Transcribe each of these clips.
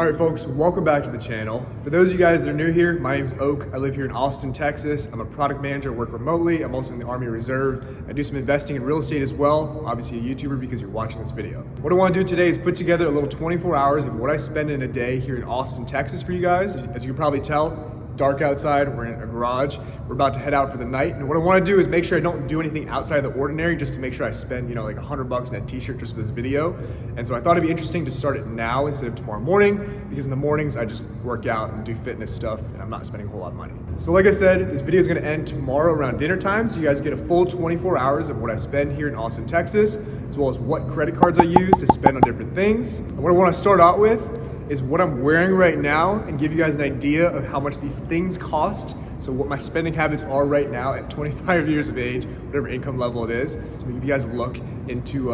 All right, folks, welcome back to the channel. For those of you guys that are new here, my name's Oak. I live here in Austin, Texas. I'm a product manager, work remotely. I'm also in the Army Reserve. I do some investing in real estate as well. Obviously a YouTuber because you're watching this video. What I want to do today is put together a little 24 hours of what I spend in a day here in Austin, Texas for you guys. As you can probably tell, dark outside, we're in a garage. We're about to head out for the night. And what I want to do is make sure I don't do anything outside of the ordinary just to make sure I spend, like $100 in a t-shirt just for this video. And so I thought it'd be interesting to start it now instead of tomorrow morning, because in the mornings I just work out and do fitness stuff and I'm not spending a whole lot of money. So like I said, this video is going to end tomorrow around dinner time. So you guys get a full 24 hours of what I spend here in Austin, Texas, as well as what credit cards I use to spend on different things. And what I want to start out with is what I'm wearing right now and give you guys an idea of how much these things cost. So what my spending habits are right now at 25 years of age, whatever income level it is. So we give you guys a look into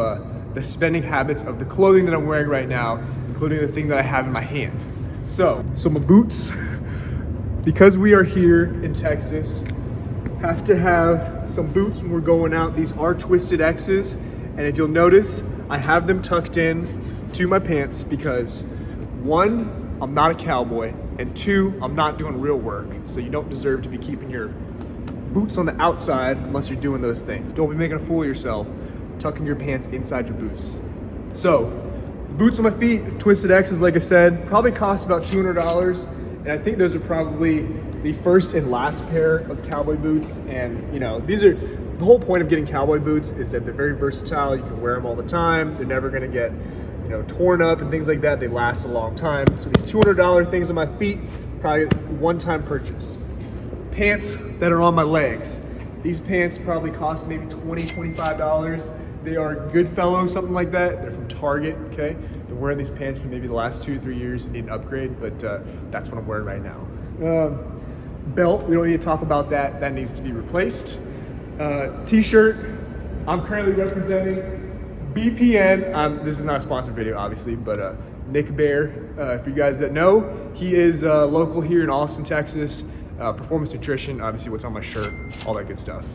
the spending habits of the clothing that I'm wearing right now, including the thing that I have in my hand. So my boots, because we are here in Texas, have to have some boots when we're going out. These are Twisted X's. And if you'll notice, I have them tucked in to my pants because one, I'm not a cowboy, and two, I'm not doing real work. So you don't deserve to be keeping your boots on the outside unless you're doing those things. Don't be making a fool of yourself, tucking your pants inside your boots. So, boots on my feet, Twisted X's, like I said, probably cost about $200. And I think those are probably the first and last pair of cowboy boots. And these are, the whole point of getting cowboy boots is that they're very versatile. You can wear them all the time. They're never gonna get torn up and things like that. They last a long time. So these $200 things on my feet, probably one-time purchase. Pants that are on my legs. These pants probably cost maybe $20, $25. They are Goodfellow, something like that. They're from Target, okay? Been wearing these pants for maybe the last 2 or 3 years and need an upgrade, but that's what I'm wearing right now. Belt, we don't need to talk about that. That needs to be replaced. T-shirt, I'm currently representing BPN. This is not a sponsored video, obviously, but Nick Bear, for you guys that know, he is local here in Austin, Texas. Performance nutrition, obviously what's on my shirt, all that good stuff.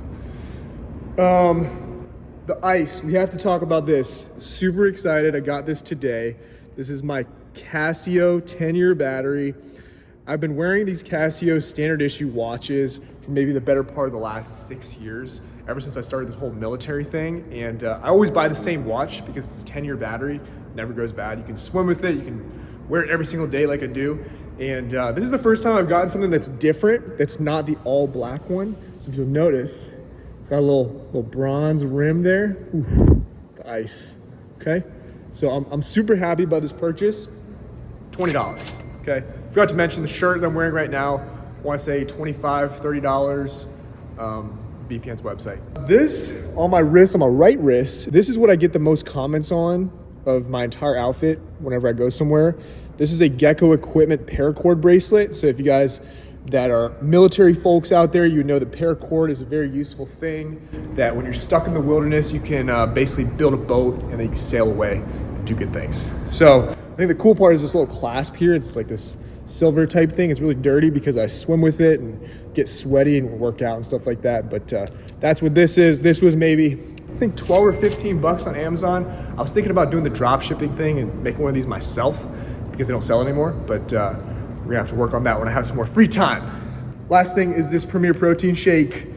The ice, we have to talk about this. Super excited, I got this today. This is my Casio 10-year battery. I've been wearing these Casio standard issue watches for maybe the better part of the last 6 years, ever since I started this whole military thing. And I always buy the same watch because it's a 10-year battery, never goes bad. You can swim with it, you can wear it every single day like I do. And this is the first time I've gotten something that's different, that's not the all black one. So if you'll notice, it's got a little bronze rim there. Ooh, the ice, okay? So I'm super happy about this purchase. $20, okay? Forgot to mention the shirt that I'm wearing right now, I wanna say $25, $30. BPN's website. This on my wrist, on my right wrist, this is what I get the most comments on of my entire outfit whenever I go somewhere. This is a Gecko Equipment paracord bracelet. So if you guys that are military folks out there, you know that paracord is a very useful thing that when you're stuck in the wilderness, you can basically build a boat and then you can sail away and do good things. So I think the cool part is this little clasp here. It's like this silver type thing. It's really dirty because I swim with it and get sweaty and work out and stuff like that. But that's what this is. This was maybe, I think 12 or 15 bucks on Amazon. I was thinking about doing the drop shipping thing and making one of these myself because they don't sell anymore. But we're gonna have to work on that when I have some more free time. Last thing is this Premier Protein Shake.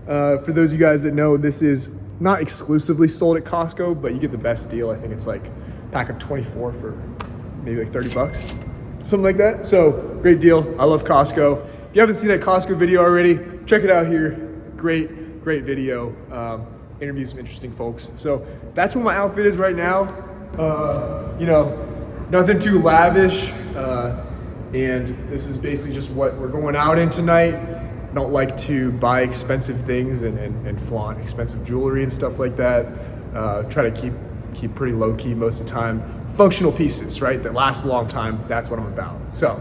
For those of you guys that know, this is not exclusively sold at Costco, but you get the best deal. I think it's like a pack of 24 for maybe like 30 bucks. Something like that. So great deal. I love Costco. If you haven't seen that Costco video already, check it out here. Great video. Interview some interesting folks. So that's what my outfit is right now. Nothing too lavish. And this is basically just what we're going out in tonight. I don't like to buy expensive things and flaunt expensive jewelry and stuff like that. Try to keep pretty low key most of the time. Functional pieces, right, that last a long time. That's what I'm about. So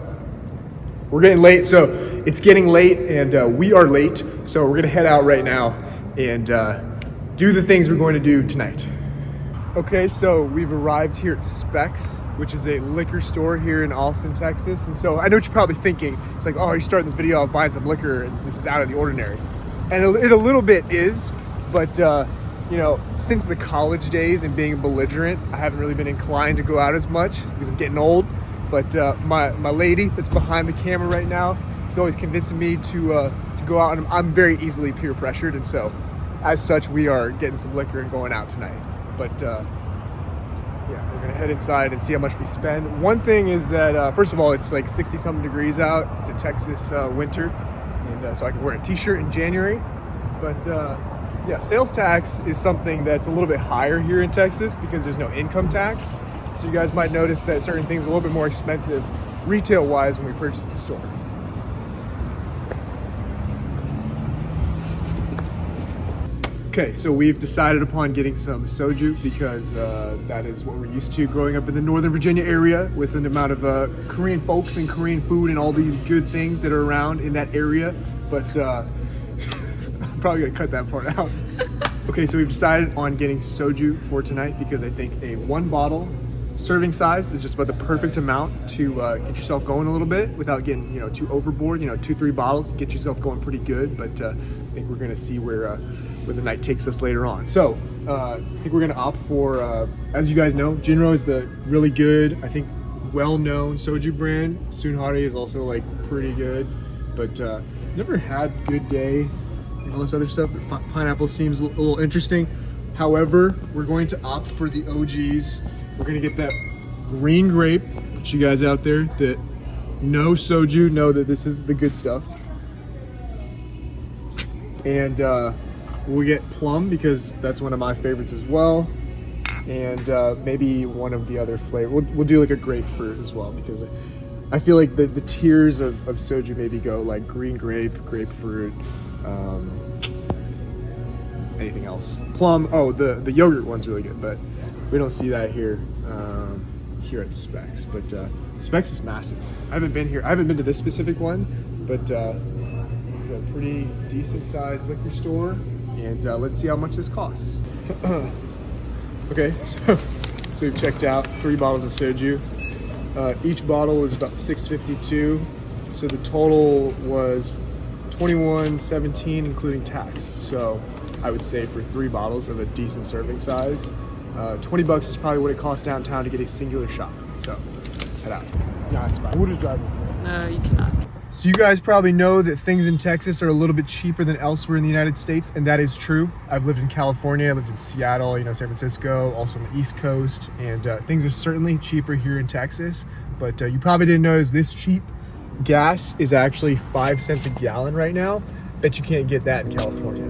we're getting late. So it's getting late and we are late. So we're gonna head out right now and do the things we're going to do tonight. Okay, so we've arrived here at Specs, which is a liquor store here in Austin, Texas. And so I know what you're probably thinking. It's like, oh, you're starting this video off buying some liquor and this is out of the ordinary. And it a little bit is, but since the college days and being belligerent, I haven't really been inclined to go out as much because I'm getting old. But my lady that's behind the camera right now is always convincing me to go out, and I'm very easily peer pressured, and so as such we are getting some liquor and going out tonight. But yeah, we're gonna head inside and see how much we spend. One thing is that first of all, it's like 60 something degrees out. It's a Texas winter, and so I can wear a t-shirt in January. But yeah, sales tax is something that's a little bit higher here in Texas because there's no income tax. So you guys might notice that certain things are a little bit more expensive retail wise when we purchase at the store. Okay, so we've decided upon getting some soju because that is what we're used to growing up in the Northern Virginia area with an amount of Korean folks and Korean food and all these good things that are around in that area. But I'm probably gonna cut that part out. Okay, so we've decided on getting soju for tonight because I think a 1 bottle serving size is just about the perfect amount to get yourself going a little bit without getting, you know, too overboard. You know, 2-3 bottles, get yourself going pretty good. But I think we're gonna see where the night takes us later on. So I think we're gonna opt for, as you guys know, Jinro is the really good, I think, well-known soju brand. Sunhari is also like pretty good, but never had Good Day and all this other stuff. But pineapple seems a little interesting. However, we're going to opt for the OGs. We're gonna get that green grape, which you guys out there that know soju know that this is the good stuff. And we'll get plum because that's one of my favorites as well. And maybe one of the other flavors. We'll do like a grapefruit as well because I feel like the tiers of soju maybe go like green grape, grapefruit, anything else. Plum, oh, the yogurt one's really good, but we don't see that here at Specs. But Specs is massive. I haven't been to this specific one, but it's a pretty decent sized liquor store, and let's see how much this costs. Okay, so we've checked out 3 bottles of soju. Each bottle was about $6.52, so the total was $21.17 including tax. So I would say for 3 bottles of a decent serving size, $20 is probably what it costs downtown to get a singular shot. So let's head out. No, it's fine. We'll just drive. No, you cannot. So you guys probably know that things in Texas are a little bit cheaper than elsewhere in the United States, and that is true. I've lived in California, I lived in Seattle, you know, San Francisco, also on the East Coast, and things are certainly cheaper here in Texas. But you probably didn't know is this cheap. Gas is actually 5 cents a gallon right now. Bet you can't get that in California.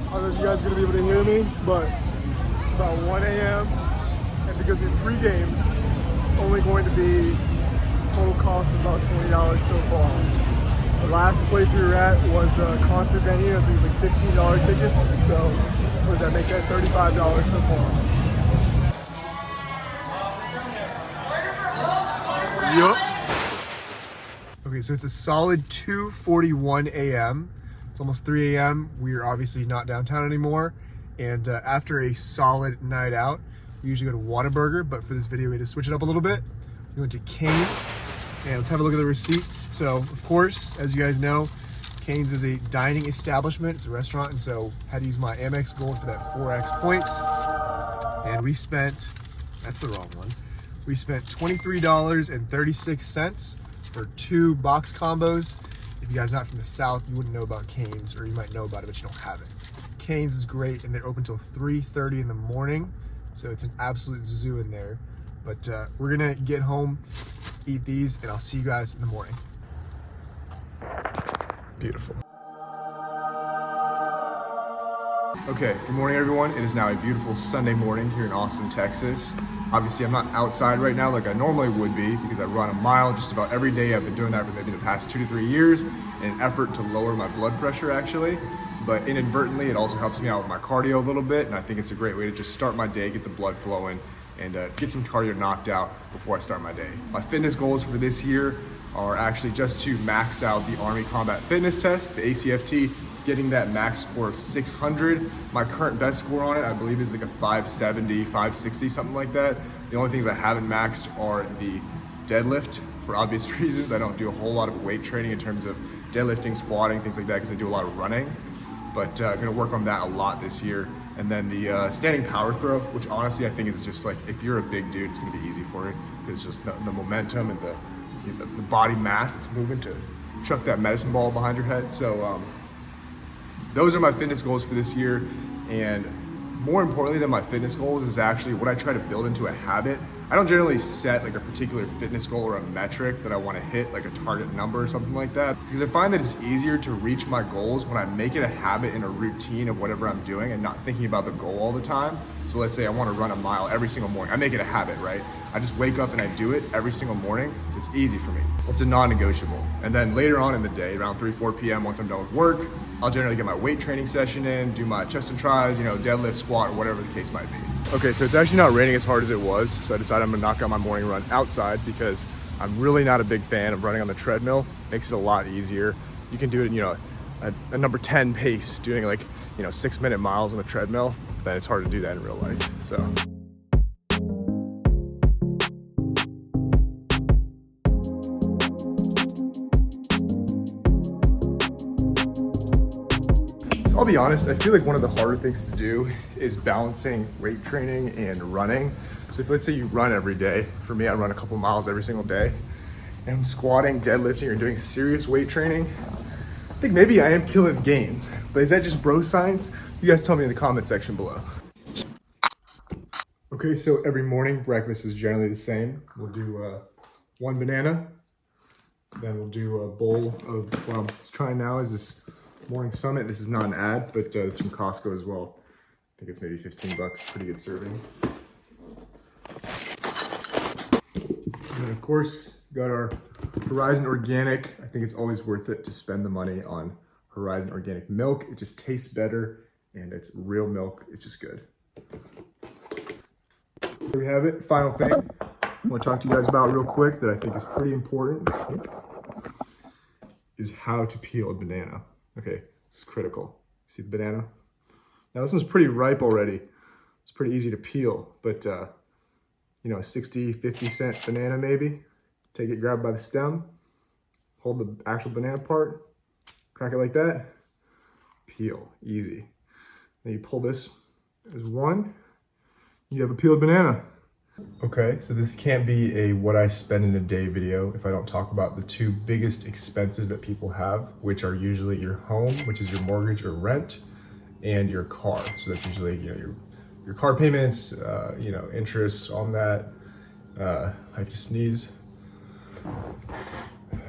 I don't know if you guys are gonna be able to hear me, but it's about 1 a.m. and because we have 3 games, it's only going to be total cost of about $20 so far. The last place we were at was a concert venue. I think it was like $15 tickets. So what does that make that? $35 so far. Yup. Okay, so it's a solid 2:41 a.m. It's almost 3 a.m. We are obviously not downtown anymore. And after a solid night out, we usually go to Whataburger, but for this video, we had to switch it up a little bit. We went to Cane's, and let's have a look at the receipt. So, of course, as you guys know, Cane's is a dining establishment. It's a restaurant, and so I had to use my Amex Gold for that 4X points. And we spent, that's the wrong one. We spent $23.36 for 2 box combos. If you guys are not from the South, you wouldn't know about Cane's, or you might know about it, but you don't have it. Cane's is great, and they're open till 3:30 in the morning, so it's an absolute zoo in there. But we're gonna get home, eat these, and I'll see you guys in the morning. Beautiful. Okay, good morning everyone. It is now a beautiful Sunday morning here in Austin, Texas. Obviously I'm not outside right now like I normally would be because I run a mile just about every day. I've been doing that for maybe the past 2 to 3 years in an effort to lower my blood pressure actually. But inadvertently it also helps me out with my cardio a little bit, and I think it's a great way to just start my day, get the blood flowing, and get some cardio knocked out before I start my day. My fitness goals for this year are actually just to max out the Army Combat Fitness Test, the ACFT, getting that max score of 600. My current best score on it, I believe, is like a 570, 560, something like that. The only things I haven't maxed are the deadlift for obvious reasons. I don't do a whole lot of weight training in terms of deadlifting, squatting, things like that, because I do a lot of running. But I'm gonna work on that a lot this year. And then the standing power throw, which honestly I think is just like, if you're a big dude, it's gonna be easy for you. It's just the momentum and the body mass that's moving to chuck that medicine ball behind your head. So those are my fitness goals for this year. And more importantly than my fitness goals is actually what I try to build into a habit. I don't generally set like a particular fitness goal or a metric that I want to hit, like a target number or something like that, because I find that it's easier to reach my goals when I make it a habit and a routine of whatever I'm doing and not thinking about the goal all the time. So let's say I want to run a mile every single morning. I make it a habit, right? I just wake up and I do it every single morning. It's easy for me. It's a non-negotiable. And then later on in the day, around 3, 4 p.m., once I'm done with work, I'll generally get my weight training session in, do my chest and tries, deadlift, squat, or whatever the case might be. Okay, so it's actually not raining as hard as it was, so I decided I'm gonna knock out my morning run outside because I'm really not a big fan of running on the treadmill. Makes it a lot easier. You can do it, a number 10 pace, doing 6-minute miles on the treadmill, then it's hard to do that in real life, so. I'll be honest, I feel like one of the harder things to do is balancing weight training and running. So if let's say you run every day, for me I run a couple miles every single day, and I'm squatting, deadlifting, or doing serious weight training, I think maybe I am killing gains. But is that just bro science? You guys tell me in the comment section below. Okay, so every morning breakfast is generally the same. We'll do one banana, then we'll do a bowl of, what I'm trying now is this Morning Summit. This is not an ad, but it's from Costco as well. I think it's maybe 15 bucks, pretty good serving. And then of course, got our Horizon Organic. I think it's always worth it to spend the money on Horizon Organic milk. It just tastes better and it's real milk. It's just good. There we have it. Final thing I want to talk to you guys about real quick that I think is pretty important is how to peel a banana. Okay, it's critical. See the banana? Now this one's pretty ripe already. It's pretty easy to peel, but a 60, 50 cent banana maybe. Take it, grab it by the stem, hold the actual banana part, crack it like that, peel, easy. Then you pull this as one, you have a peeled banana. Okay, so this can't be a what I spend in a day video if I don't talk about the two biggest expenses that people have, which are usually your home, which is your mortgage or rent, and your car. So that's usually your car payments, interest on that. I have to sneeze.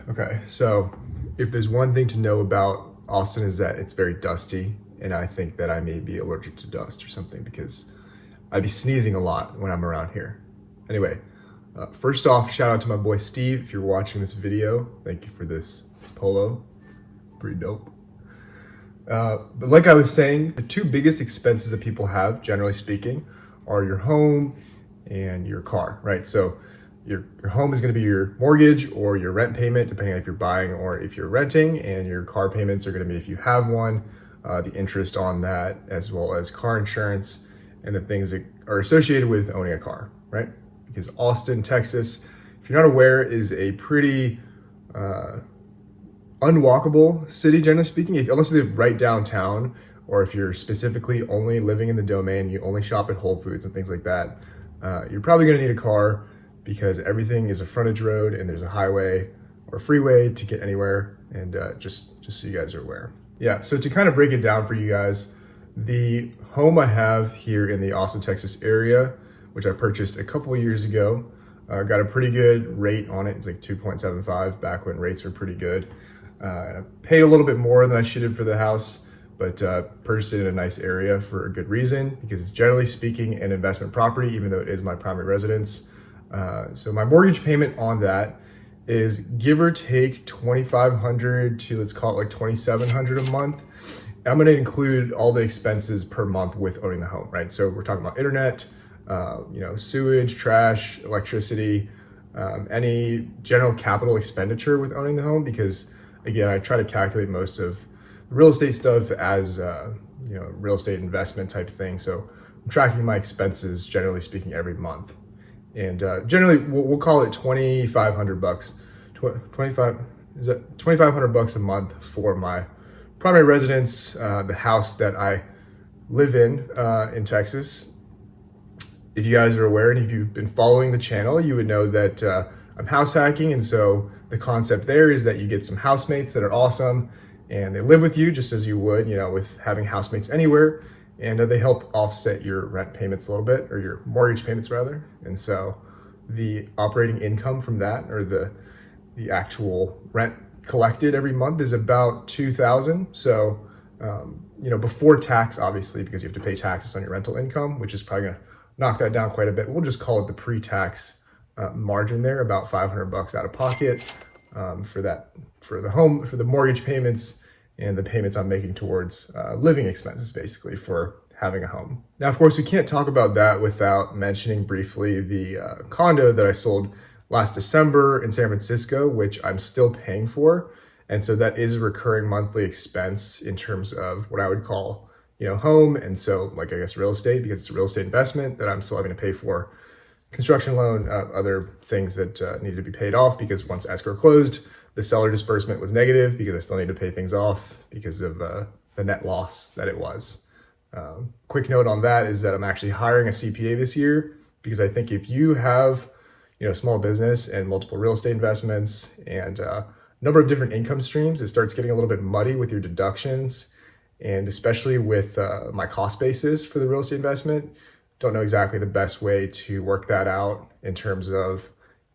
Okay, so if there's one thing to know about Austin is that it's very dusty, and I think that I may be allergic to dust or something because I'd be sneezing a lot when I'm around here. Anyway, first off, shout out to my boy Steve. If you're watching this video, thank you for this polo. Pretty dope. But like I was saying, the two biggest expenses that people have, generally speaking, are your home and your car, right? So your home is gonna be your mortgage or your rent payment, depending on if you're buying or if you're renting, and your car payments are gonna be, if you have one, the interest on that, as well as car insurance, and the things that are associated with owning a car, right? Because Austin, Texas, if you're not aware, is a pretty unwalkable city, generally speaking, unless you live right downtown, or if you're specifically only living in the Domain, you only shop at Whole Foods and things like that, you're probably gonna need a car because everything is a frontage road and there's a highway or freeway to get anywhere, and just so you guys are aware. Yeah, so to kind of break it down for you guys, the home I have here in the Austin, Texas area, which I purchased a couple of years ago, got a pretty good rate on it. It's like 2.75 back when rates were pretty good. And I paid a little bit more than I should have for the house, but purchased it in a nice area for a good reason, because it's generally speaking an investment property, even though it is my primary residence. So my mortgage payment on that is give or take $2,500 to, let's call it like $2,700 a month. I'm going to include all the expenses per month with owning the home, right? So we're talking about internet, sewage, trash, electricity, any general capital expenditure with owning the home, because again, I try to calculate most of real estate stuff as real estate investment type thing. So I'm tracking my expenses, generally speaking, every month, and generally we'll call it $2,500. 25 is that $2,500 a month for my primary residence, the house that I live in Texas. If you guys are aware and if you've been following the channel, you would know that I'm house hacking. And so the concept there is that you get some housemates that are awesome and they live with you just as you would, with having housemates anywhere. And they help offset your rent payments a little bit, or your mortgage payments rather. And so the operating income from that, or the actual rent collected every month, is about $2,000. So, before tax, obviously, because you have to pay taxes on your rental income, which is probably gonna knock that down quite a bit. We'll just call it the pre-tax margin there, about $500 out of pocket for the mortgage payments and the payments I'm making towards living expenses, basically, for having a home. Now, of course, we can't talk about that without mentioning briefly the condo that I sold last December in San Francisco, which I'm still paying for. And so that is a recurring monthly expense in terms of what I would call, home. And so, I guess real estate, because it's a real estate investment that I'm still having to pay for. Construction loan, other things that needed to be paid off, because once escrow closed, the seller disbursement was negative because I still need to pay things off because of the net loss that it was. Quick note on that is that I'm actually hiring a CPA this year, because I think if you have, small business and multiple real estate investments and a number of different income streams, it starts getting a little bit muddy with your deductions, and especially with my cost basis for the real estate investment. Don't know exactly the best way to work that out in terms of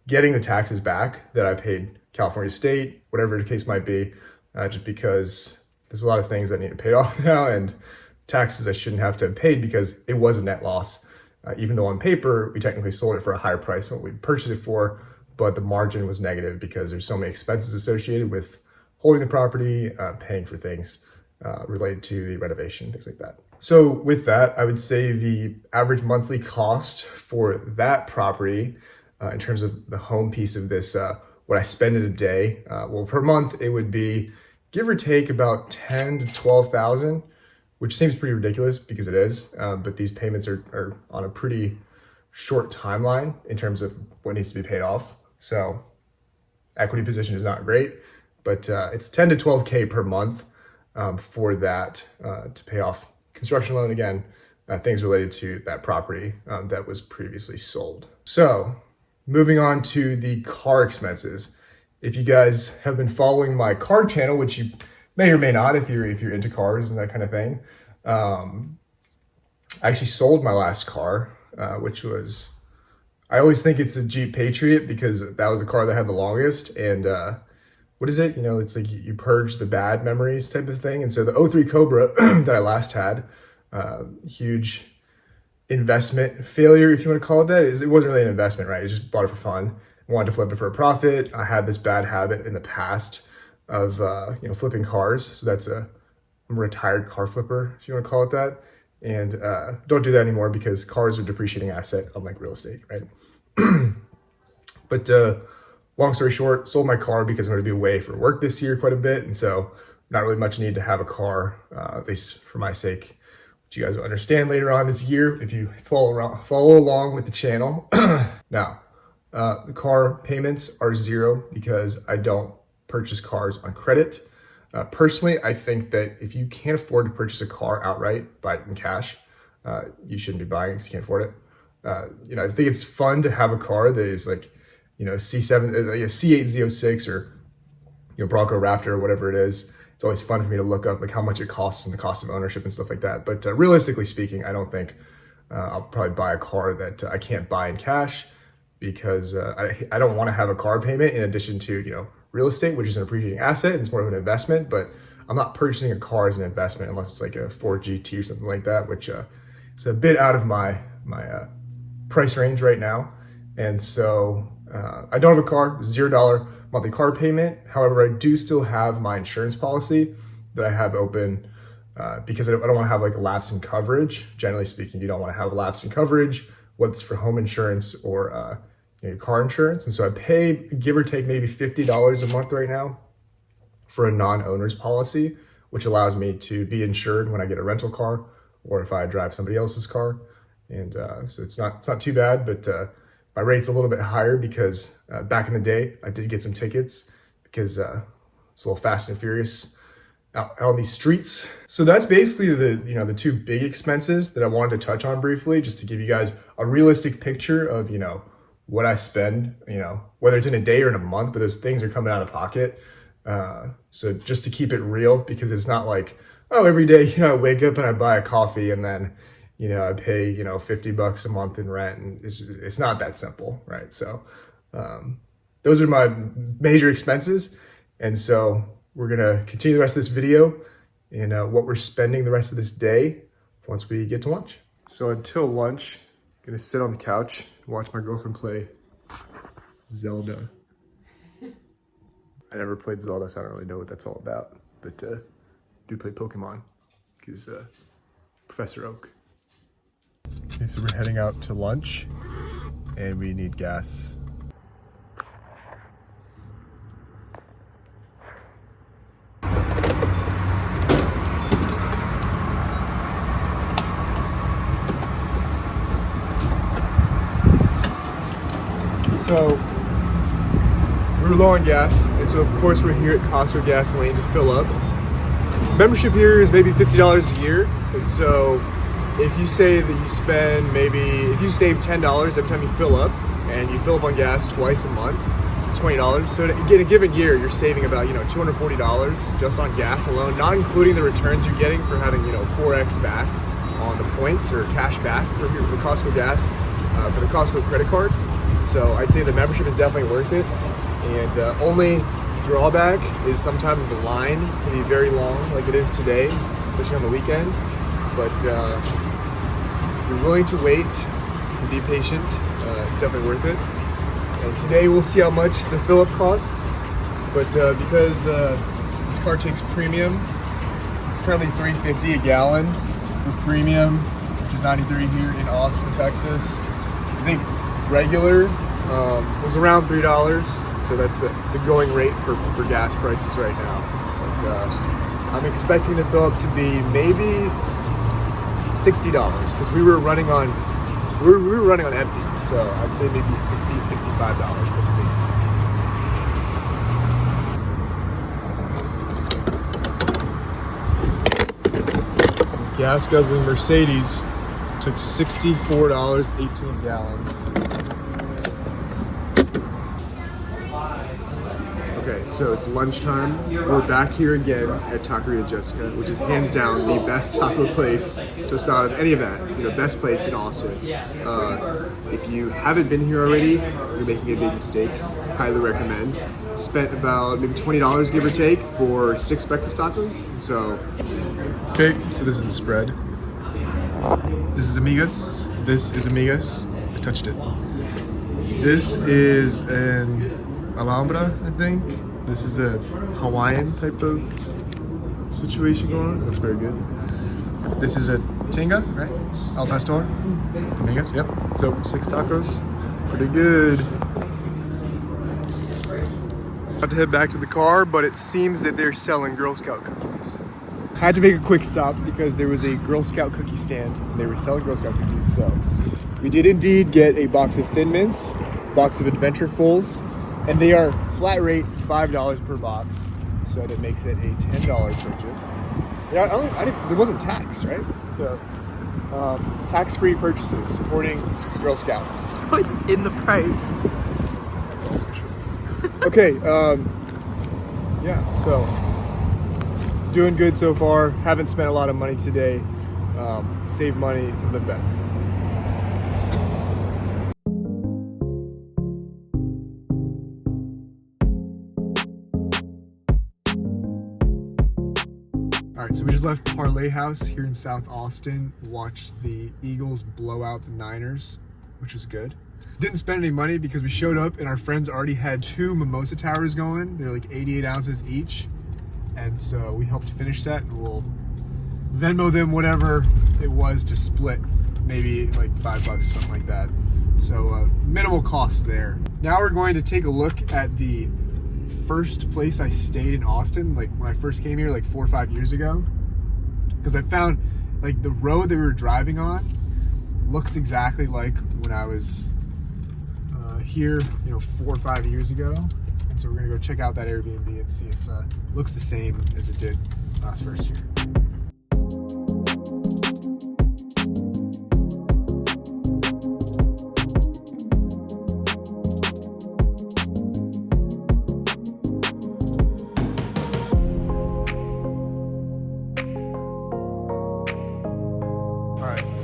getting the taxes back that I paid California State, whatever the case might be, just because there's a lot of things that need to pay off now, and taxes I shouldn't have to have paid because it was a net loss. Even though on paper, we technically sold it for a higher price than what we purchased it for, but the margin was negative because there's so many expenses associated with holding the property, paying for things related to the renovation, things like that. So with that, I would say the average monthly cost for that property, in terms of the home piece of this, what I spend in a day, per month, it would be give or take about 10 to 12,000, which seems pretty ridiculous because it is, but these payments are on a pretty short timeline in terms of what needs to be paid off. So equity position is not great, but it's 10 to 12K per month for that to pay off construction loan, again, things related to that property that was previously sold. So moving on to the car expenses. If you guys have been following my car channel, which you may or may not if you're into cars and that kind of thing, I actually sold my last car, which was, I always think it's a Jeep Patriot because that was the car that had the longest. And what is it? It's like you purge the bad memories type of thing. And so the '03 Cobra that I last had, huge investment failure, if you want to call it that. It wasn't really an investment, right? I just bought it for fun. I wanted to flip it for a profit. I had this bad habit in the past of flipping cars. So I'm a retired car flipper, if you want to call it that. And don't do that anymore because cars are a depreciating asset, unlike real estate, right? But long story short, sold my car because I'm going to be away for work this year quite a bit. And so not really much need to have a car, at least for my sake, which you guys will understand later on this year if you follow along with the channel. Now, the car payments are zero because I don't purchase cars on credit. Personally, I think that if you can't afford to purchase a car outright, buy it in cash, you shouldn't be buying it because you can't afford it. I think it's fun to have a car that is like, C7, a C8 Z06 or, Bronco Raptor or whatever it is. It's always fun for me to look up like how much it costs and the cost of ownership and stuff like that. But realistically speaking, I don't think I'll probably buy a car that I can't buy in cash because I don't want to have a car payment in addition to, real estate, which is an appreciating asset and it's more of an investment, but I'm not purchasing a car as an investment unless it's like a Ford GT or something like that, which is a bit out of my price range right now. And so I don't have a car, $0 monthly car payment. However, I do still have my insurance policy that I have open because I don't want to have like a lapse in coverage. Generally speaking, you don't want to have a lapse in coverage, whether it's for home insurance or your car insurance. And so I pay, give or take, maybe $50 a month right now for a non-owner's policy, which allows me to be insured when I get a rental car or if I drive somebody else's car. And so it's not too bad, but my rate's a little bit higher because back in the day, I did get some tickets because it's a little fast and furious out on these streets. So that's basically the two big expenses that I wanted to touch on briefly, just to give you guys a realistic picture of, what I spend, whether it's in a day or in a month, but those things are coming out of pocket. So just to keep it real, because it's not like, oh, every day, I wake up and I buy a coffee and then, I pay, $50 a month in rent, and it's not that simple, right? So those are my major expenses. And so we're gonna continue the rest of this video and what we're spending the rest of this day once we get to lunch. So until lunch, I'm gonna sit on the couch and watch my girlfriend play Zelda. I never played Zelda, so I don't really know what that's all about, but do play Pokemon because Professor Oak. Okay, so we're heading out to lunch and we need gas. So we were low on gas, and so of course we're here at Costco gasoline to fill up. Membership here is maybe $50 a year, and so if you say that you spend if you save $10 every time you fill up, and you fill up on gas twice a month, it's $20. So in a given year, you're saving about $240 just on gas alone, not including the returns you're getting for having 4x back on the points or cash back for the Costco gas for the Costco credit card. So I'd say the membership is definitely worth it. And only drawback is sometimes the line can be very long, like it is today, especially on the weekend. But if you're willing to wait and be patient, it's definitely worth it. And today we'll see how much the fill-up costs. But because this car takes premium, it's currently $3.50 a gallon for premium, which is 93 here in Austin, Texas. I think regular was around $3, so that's the going rate for gas prices right now. But I'm expecting the fill up to be maybe $60 because we were running on empty, so I'd say maybe $60, $65. Let's see. This is gas guzzling Mercedes. Took $64, 18 gallons. Okay, so it's lunchtime. We're back here again at Taqueria Jessica, which is hands down the best taco place, tostadas, any of that. Best place in Austin. If you haven't been here already, you're making a big mistake. Highly recommend. Spent about maybe $20, give or take, for 6 breakfast tacos. So, okay, so this is the spread. This is Amigas. This is Amigas. I touched it. This is an Alhambra, I think. This is a Hawaiian type of situation going on. Looks very good. This is a Tinga, right? Al Pastor. Amigas, yep. So 6 tacos. Pretty good. About to head back to the car, but it seems that they're selling Girl Scout cookies. Had to make a quick stop because there was a Girl Scout cookie stand and they were selling Girl Scout cookies. So we did indeed get a box of Thin Mints, box of Adventurefuls, and they are flat rate $5 per box. So that makes it a $10 purchase. Yeah, there wasn't tax, right? So tax-free purchases supporting Girl Scouts. It's probably just in the price. That's also true. Okay, yeah, so doing good so far. Haven't spent a lot of money today. Save money, live better. All right, so we just left Parlay House here in South Austin. Watched the Eagles blow out the Niners, which is good. Didn't spend any money because we showed up and our friends already had 2 mimosa towers going. They're like 88 ounces each. And so we helped finish that, and we'll Venmo them whatever it was to split, maybe like $5 or something like that. So minimal cost there. Now we're going to take a look at the first place I stayed in Austin, like when I first came here like 4 or 5 years ago, because I found like the road that we were driving on looks exactly like when I was here, 4 or 5 years ago. And so we're gonna go check out that Airbnb and see if it looks the same as it did last first year.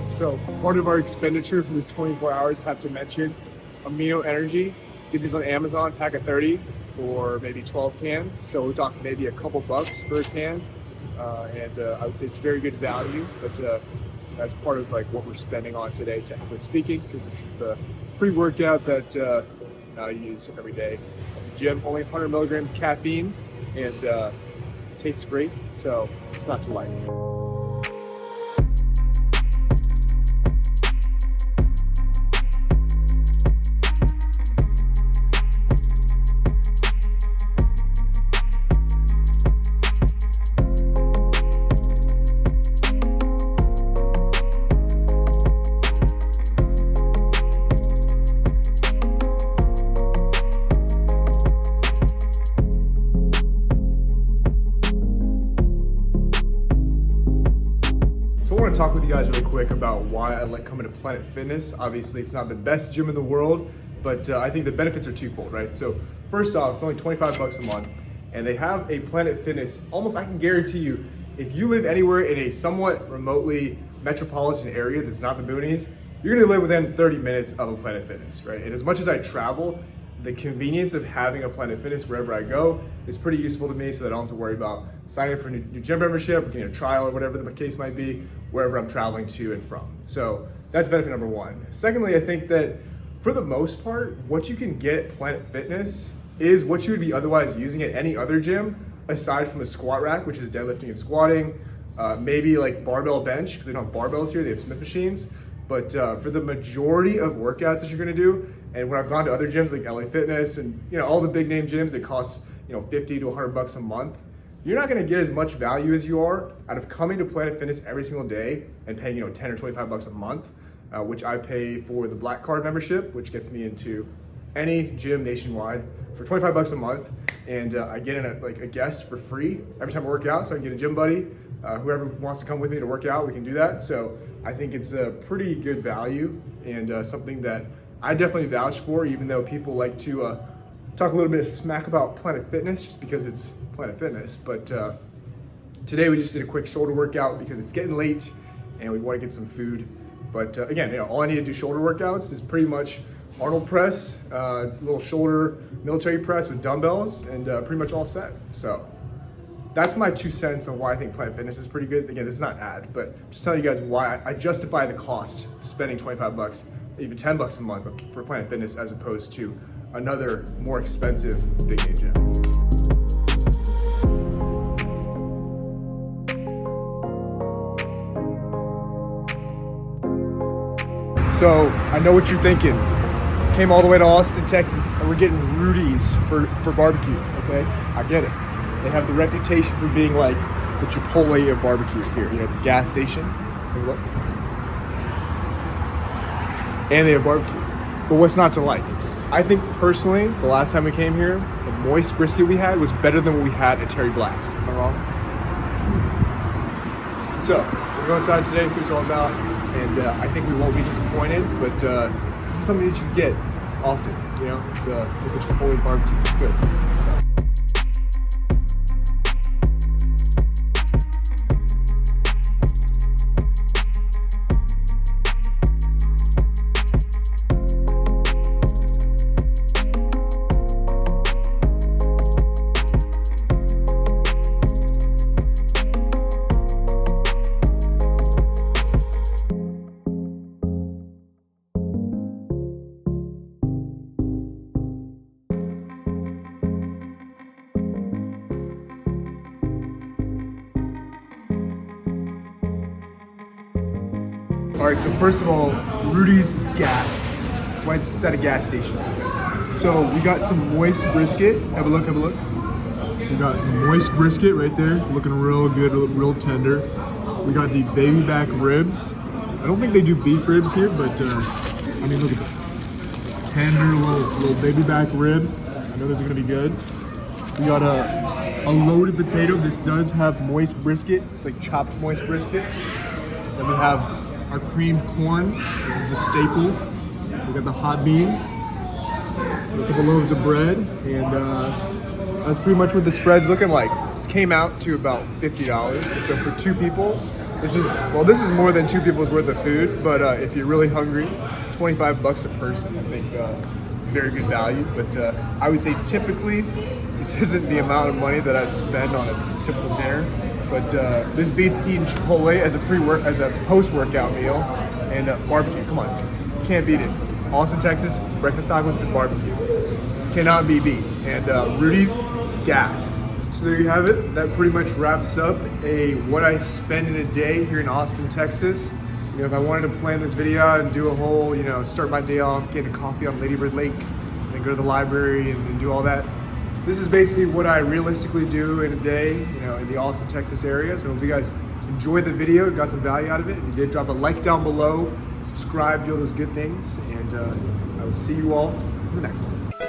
So part of our expenditure for this 24 hours, I have to mention, Amino Energy. Get these on Amazon, pack of 30 for maybe 12 cans. So we're talking maybe a couple bucks per can. And I would say it's very good value, but that's part of like what we're spending on today, technically speaking, because this is the pre-workout that I use every day at the gym. Only 100 milligrams caffeine and tastes great, so it's not to like. So I want to talk with you guys really quick about why I like coming to Planet Fitness. Obviously, it's not the best gym in the world, but I think the benefits are twofold, right? So first off, it's only 25 bucks a month, and they have a Planet Fitness. Almost, I can guarantee you, if you live anywhere in a somewhat remotely metropolitan area that's not the boonies, you're gonna live within 30 minutes of a Planet Fitness, right? And as much as I travel, the convenience of having a Planet Fitness wherever I go is pretty useful to me, so that I don't have to worry about signing up for a new gym membership, getting a trial or whatever the case might be, wherever I'm traveling to and from. So that's benefit number one. Secondly, I think that for the most part, what you can get at Planet Fitness is what you would be otherwise using at any other gym, aside from the squat rack, which is deadlifting and squatting, maybe like barbell bench, because they don't have barbells here, they have Smith machines. But for the majority of workouts that you're gonna do, and when I've gone to other gyms like LA Fitness and all the big name gyms, it costs 50 to 100 bucks a month. You're not gonna get as much value as you are out of coming to Planet Fitness every single day and paying 10 or 25 bucks a month, which I pay for the Black Card membership, which gets me into any gym nationwide for 25 bucks a month. And I get in a guest for free every time I work out, so I can get a gym buddy. Whoever wants to come with me to work out, we can do that. So I think it's a pretty good value and something that I definitely vouch for, even though people like to talk a little bit of smack about Planet Fitness just because it's Planet Fitness. But today we just did a quick shoulder workout because it's getting late and we want to get some food. But again, all I need to do shoulder workouts is pretty much Arnold press, little shoulder military press with dumbbells, and pretty much all set. So that's my 2 cents on why I think Planet Fitness is pretty good. Again, this is not an ad, but I'm just telling you guys why I justify the cost, spending 25 bucks, even 10 bucks a month for Planet Fitness as opposed to another more expensive big name gym. So I know what you're thinking. Came all the way to Austin, Texas, and we're getting Rudy's for barbecue, okay? I get it. They have the reputation for being like the Chipotle of barbecue here. It's a gas station. Hey, look. And they have barbecue. But what's not to like? I think personally, the last time we came here, the moist brisket we had was better than what we had at Terry Black's. Am I wrong? So, we're going inside today and see what it's all about. And I think we won't be disappointed, but this is something that you get often, It's like a Chipotle barbecue. It's good. So. All right, so first of all, Rudy's is gas. It's why it's at a gas station. So we got some moist brisket. Have a look, have a look. We got moist brisket right there, looking real good, real tender. We got the baby back ribs. I don't think they do beef ribs here, but I mean, look at that. Tender little baby back ribs. I know those are gonna be good. We got a loaded potato. This does have moist brisket. It's like chopped moist brisket. Then we have our creamed corn. This is a staple. We got the hot beans. A couple loaves of bread, and that's pretty much what the spread's looking like. It came out to about $50, and so for two people, this is more than two people's worth of food. But if you're really hungry, 25 bucks a person. I think very good value. But I would say typically this isn't the amount of money that I'd spend on a typical dinner. But this beats eating Chipotle as a post-workout meal, and barbecue. Come on, can't beat it. Austin, Texas, breakfast tacos with barbecue. Cannot be beat. And Rudy's, gas. So there you have it. That pretty much wraps up what I spend in a day here in Austin, Texas. You know, if I wanted to plan this video out and do a whole, start my day off, getting a coffee on Lady Bird Lake, and then go to the library and do all that. This is basically what I realistically do in a day, in the Austin, Texas area. So if you guys enjoyed the video, got some value out of it, if you did, drop a like down below, subscribe, do all those good things, and I will see you all in the next one.